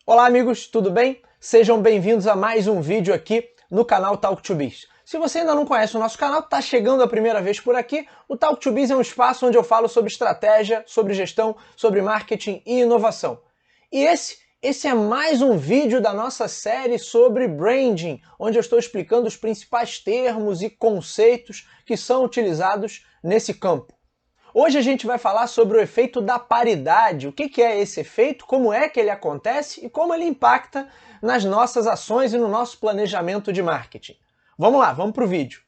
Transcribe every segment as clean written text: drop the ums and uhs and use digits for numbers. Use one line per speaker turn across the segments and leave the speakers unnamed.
Olá amigos, tudo bem? Sejam bem-vindos a mais um vídeo aqui no canal Talk2Biz. Se você ainda não conhece o nosso canal, está chegando a primeira vez por aqui, o Talk2Biz é um espaço onde eu falo sobre estratégia, sobre gestão, sobre marketing e inovação. E esse é mais um vídeo da nossa série sobre branding, onde eu estou explicando os principais termos e conceitos que são utilizados nesse campo. Hoje a gente vai falar sobre o efeito da paridade, o que é esse efeito, como é que ele acontece e como ele impacta nas nossas ações e no nosso planejamento de marketing. Vamos lá, vamos para o vídeo.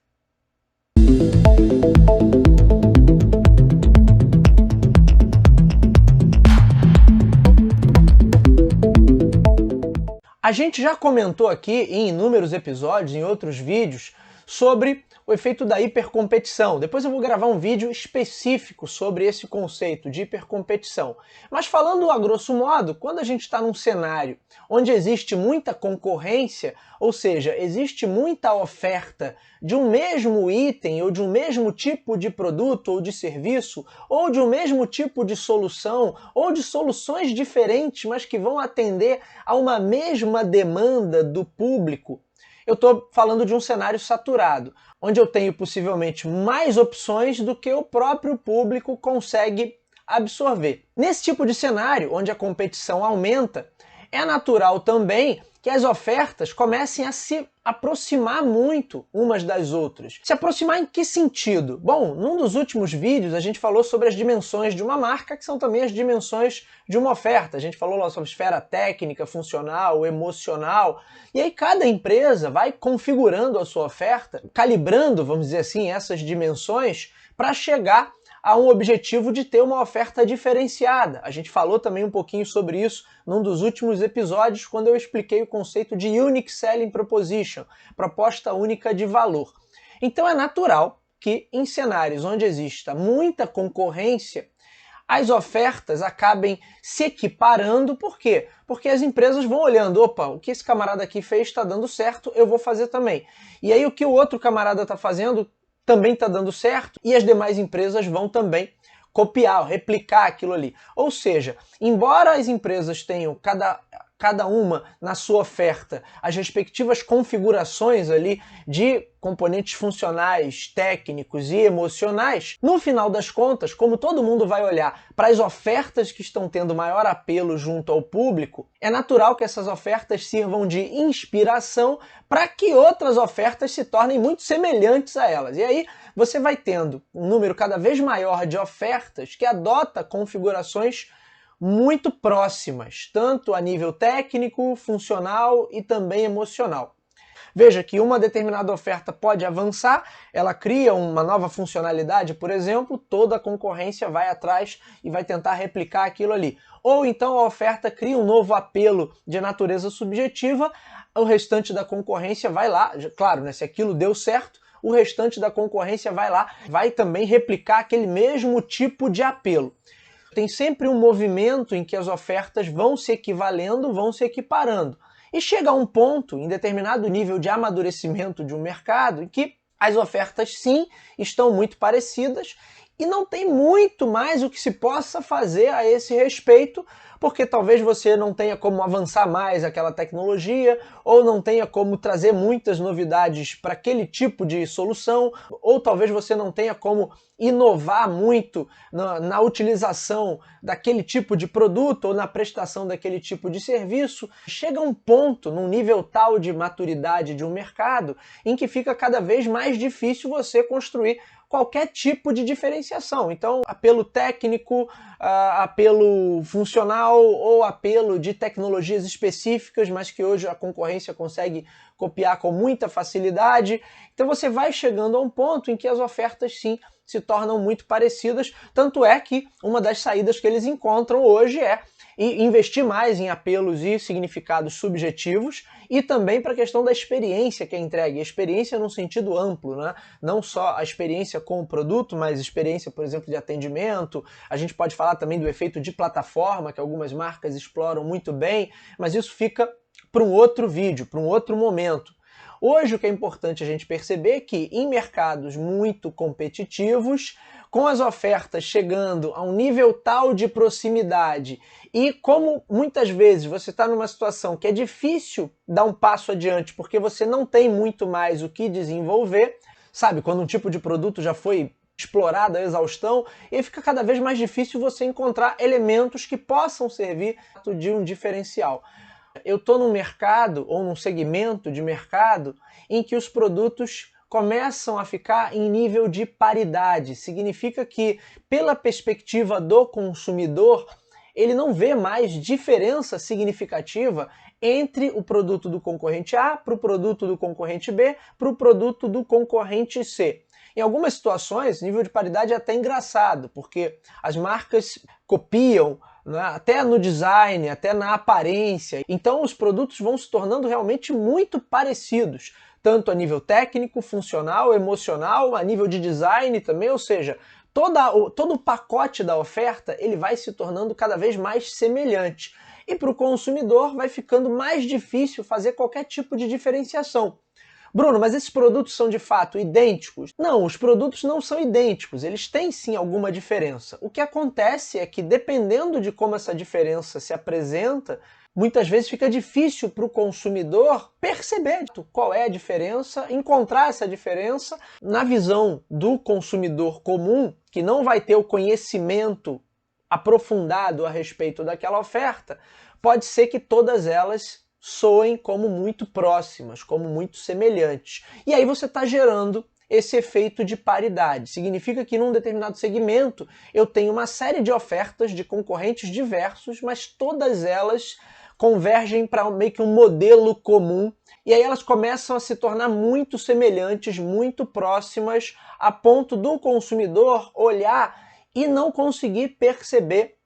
A gente já comentou aqui em inúmeros episódios, em outros vídeos, sobre o efeito da hipercompetição. Depois eu vou gravar um vídeo específico sobre esse conceito de hipercompetição. Mas falando a grosso modo, quando a gente está num cenário onde existe muita concorrência, ou seja, existe muita oferta de um mesmo item ou de um mesmo tipo de produto ou de serviço, ou de um mesmo tipo de solução, ou de soluções diferentes, mas que vão atender a uma mesma demanda do público, eu estou falando de um cenário saturado, onde eu tenho possivelmente mais opções do que o próprio público consegue absorver. Nesse tipo de cenário, onde a competição aumenta, é natural também que as ofertas comecem a se aproximar muito umas das outras. Se aproximar em que sentido? Bom, num dos últimos vídeos a gente falou sobre as dimensões de uma marca, que são também as dimensões de uma oferta. A gente falou lá sobre esfera técnica, funcional, emocional, e aí cada empresa vai configurando a sua oferta, calibrando, vamos dizer assim, essas dimensões para chegar a um objetivo de ter uma oferta diferenciada. A gente falou também um pouquinho sobre isso num dos últimos episódios, quando eu expliquei o conceito de Unique Selling Proposition, proposta única de valor. Então é natural que em cenários onde exista muita concorrência, as ofertas acabem se equiparando. Por quê? Porque as empresas vão olhando, opa, o que esse camarada aqui fez está dando certo, eu vou fazer também. E aí o que o outro camarada está fazendo também está dando certo, e as demais empresas vão também copiar, replicar aquilo ali. Ou seja, embora as empresas tenham cada uma na sua oferta as respectivas configurações ali de componentes funcionais, técnicos e emocionais, no final das contas, como todo mundo vai olhar para as ofertas que estão tendo maior apelo junto ao público, é natural que essas ofertas sirvam de inspiração para que outras ofertas se tornem muito semelhantes a elas. E aí você vai tendo um número cada vez maior de ofertas que adota configurações muito próximas, tanto a nível técnico, funcional e também emocional. Veja que uma determinada oferta pode avançar, ela cria uma nova funcionalidade, por exemplo, toda a concorrência vai atrás e vai tentar replicar aquilo ali. Ou então a oferta cria um novo apelo de natureza subjetiva, o restante da concorrência vai lá, claro, né, se aquilo deu certo, o restante da concorrência vai lá, vai também replicar aquele mesmo tipo de apelo. Tem sempre um movimento em que as ofertas vão se equivalendo, vão se equiparando. E chega a um ponto, em determinado nível de amadurecimento de um mercado, em que as ofertas sim estão muito parecidas e não tem muito mais o que se possa fazer a esse respeito, porque talvez você não tenha como avançar mais aquela tecnologia, ou não tenha como trazer muitas novidades para aquele tipo de solução, ou talvez você não tenha como inovar muito na utilização daquele tipo de produto ou na prestação daquele tipo de serviço. Chega um ponto, num nível tal de maturidade de um mercado, em que fica cada vez mais difícil você construir qualquer tipo de diferenciação. Então, apelo técnico, apelo funcional ou apelo de tecnologias específicas, mas que hoje a concorrência consegue copiar com muita facilidade. Então você vai chegando a um ponto em que as ofertas sim se tornam muito parecidas, tanto é que uma das saídas que eles encontram hoje é investir mais em apelos e significados subjetivos e também para a questão da experiência que é entregue, a experiência num sentido amplo, né? Não só a experiência com o produto, mas experiência, por exemplo, de atendimento. A gente pode falar também do efeito de plataforma, que algumas marcas exploram muito bem, mas isso fica para um outro vídeo, para um outro momento. Hoje o que é importante a gente perceber é que em mercados muito competitivos, com as ofertas chegando a um nível tal de proximidade e como muitas vezes você está numa situação que é difícil dar um passo adiante porque você não tem muito mais o que desenvolver, sabe, quando um tipo de produto já foi explorado à exaustão, e aí fica cada vez mais difícil você encontrar elementos que possam servir de um diferencial. Eu estou num mercado ou num segmento de mercado em que os produtos começam a ficar em nível de paridade. Significa que, pela perspectiva do consumidor, ele não vê mais diferença significativa entre o produto do concorrente A para o produto do concorrente B para o produto do concorrente C. Em algumas situações, nível de paridade é até engraçado, porque as marcas copiam, né, até no design, até na aparência. Então os produtos vão se tornando realmente muito parecidos, tanto a nível técnico, funcional, emocional, a nível de design também, ou seja, todo o pacote da oferta ele vai se tornando cada vez mais semelhante. E para o consumidor vai ficando mais difícil fazer qualquer tipo de diferenciação. Bruno, mas esses produtos são de fato idênticos? Não, os produtos não são idênticos, eles têm sim alguma diferença. O que acontece é que, dependendo de como essa diferença se apresenta, muitas vezes fica difícil para o consumidor perceber qual é a diferença, encontrar essa diferença. Na visão do consumidor comum, que não vai ter o conhecimento aprofundado a respeito daquela oferta, pode ser que todas elas soem como muito próximas, como muito semelhantes. E aí você está gerando esse efeito de paridade. Significa que num determinado segmento eu tenho uma série de ofertas de concorrentes diversos, mas todas elas convergem para meio que um modelo comum, e aí elas começam a se tornar muito semelhantes, muito próximas, a ponto do consumidor olhar e não conseguir perceber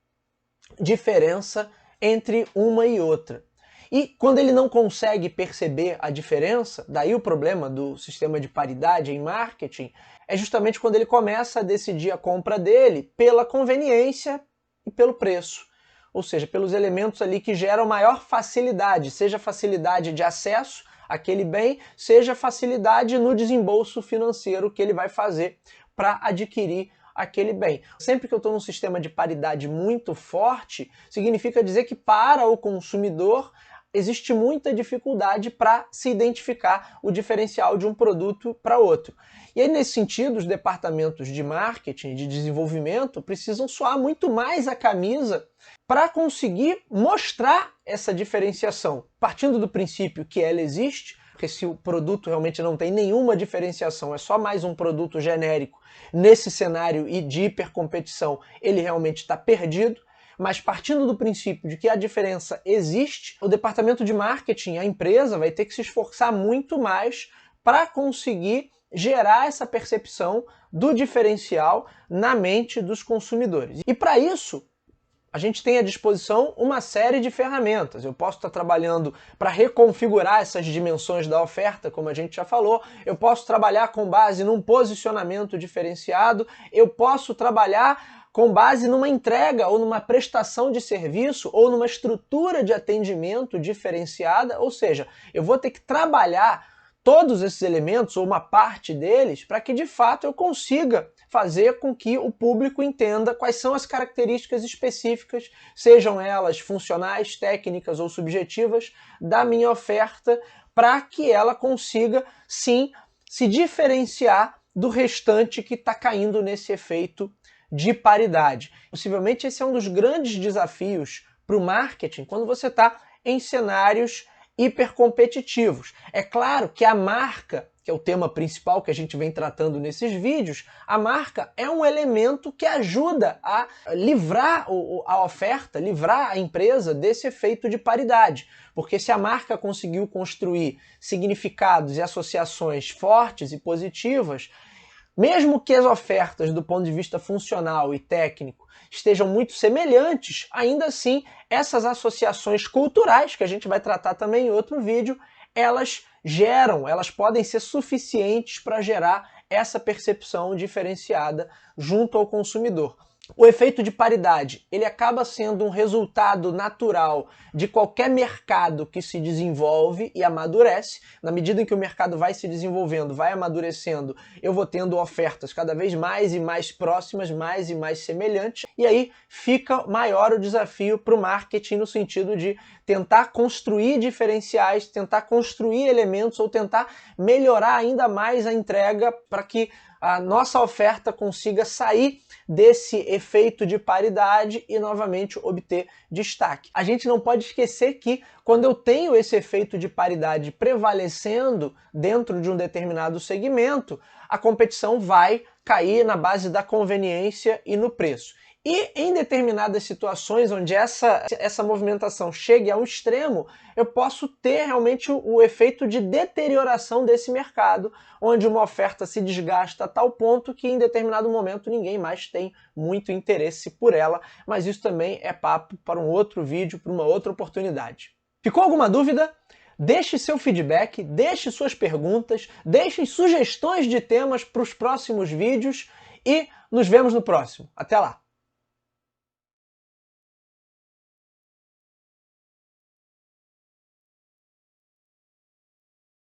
diferença entre uma e outra. E quando ele não consegue perceber a diferença, daí o problema do sistema de paridade em marketing, é justamente quando ele começa a decidir a compra dele pela conveniência e pelo preço. Ou seja, pelos elementos ali que geram maior facilidade, seja facilidade de acesso àquele bem, seja facilidade no desembolso financeiro que ele vai fazer para adquirir aquele bem. Sempre que eu estou num sistema de paridade muito forte, significa dizer que para o consumidor existe muita dificuldade para se identificar o diferencial de um produto para outro. E aí, nesse sentido, os departamentos de marketing, de desenvolvimento, precisam suar muito mais a camisa para conseguir mostrar essa diferenciação, partindo do princípio que ela existe, porque se o produto realmente não tem nenhuma diferenciação, é só mais um produto genérico, nesse cenário de hipercompetição, ele realmente está perdido. Mas partindo do princípio de que a diferença existe, o departamento de marketing, a empresa, vai ter que se esforçar muito mais para conseguir gerar essa percepção do diferencial na mente dos consumidores. E para isso, a gente tem à disposição uma série de ferramentas. Eu posso estar trabalhando para reconfigurar essas dimensões da oferta, como a gente já falou. Eu posso trabalhar com base num posicionamento diferenciado. Eu posso trabalhar com base numa entrega ou numa prestação de serviço ou numa estrutura de atendimento diferenciada. Ou seja, eu vou ter que trabalhar todos esses elementos ou uma parte deles para que de fato eu consiga fazer com que o público entenda quais são as características específicas, sejam elas funcionais, técnicas ou subjetivas, da minha oferta, para que ela consiga sim se diferenciar do restante que está caindo nesse efeito de paridade. Possivelmente esse é um dos grandes desafios para o marketing quando você está em cenários hipercompetitivos. É claro que a marca, que é o tema principal que a gente vem tratando nesses vídeos, a marca é um elemento que ajuda a livrar a oferta, livrar a empresa desse efeito de paridade. Porque se a marca conseguiu construir significados e associações fortes e positivas, mesmo que as ofertas do ponto de vista funcional e técnico estejam muito semelhantes, ainda assim, essas associações culturais, que a gente vai tratar também em outro vídeo, elas podem ser suficientes para gerar essa percepção diferenciada junto ao consumidor. O efeito de paridade, ele acaba sendo um resultado natural de qualquer mercado que se desenvolve e amadurece. Na medida em que o mercado vai se desenvolvendo, vai amadurecendo, eu vou tendo ofertas cada vez mais e mais próximas, mais e mais semelhantes, e aí fica maior o desafio para o marketing no sentido de tentar construir diferenciais, tentar construir elementos ou tentar melhorar ainda mais a entrega para que a nossa oferta consiga sair desse efeito de paridade e novamente obter destaque. A gente não pode esquecer que quando eu tenho esse efeito de paridade prevalecendo dentro de um determinado segmento, a competição vai cair na base da conveniência e no preço. E em determinadas situações onde essa movimentação chegue ao extremo, eu posso ter realmente o efeito de deterioração desse mercado, onde uma oferta se desgasta a tal ponto que em determinado momento ninguém mais tem muito interesse por ela, mas isso também é papo para um outro vídeo, para uma outra oportunidade. Ficou alguma dúvida? Deixe seu feedback, deixe suas perguntas, deixe sugestões de temas para os próximos vídeos e nos vemos no próximo. Até lá!